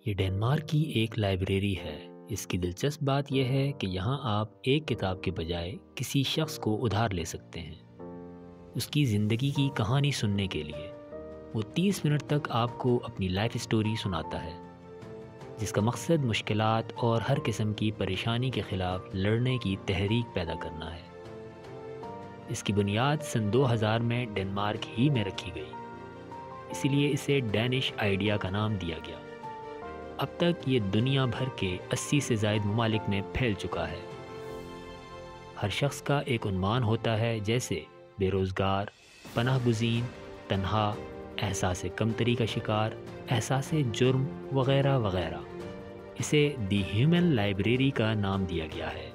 یہ ڈنمارک کی ایک لائبریری ہے۔ اس کی دلچسپ بات یہ ہے کہ یہاں آپ ایک کتاب کے بجائے کسی شخص کو ادھار لے سکتے ہیں اس کی زندگی کی کہانی سننے کے لیے۔ وہ 30 منٹ تک آپ کو اپنی لائف سٹوری سناتا ہے، جس کا مقصد مشکلات اور ہر قسم کی پریشانی کے خلاف لڑنے کی تحریک پیدا کرنا ہے۔ اس کی بنیاد سن 2000 میں ڈنمارک ہی میں رکھی گئی، اسی لیے اسے ڈینش آئیڈیا کا نام دیا گیا۔ اب تک یہ دنیا بھر کے 80 سے زائد ممالک میں پھیل چکا ہے۔ ہر شخص کا ایک عنوان ہوتا ہے، جیسے بے روزگار، پناہ گزین، تنہا، احساس کمتری کا شکار، احساس جرم وغیرہ وغیرہ۔ اسے دی ہیومن لائبریری کا نام دیا گیا ہے۔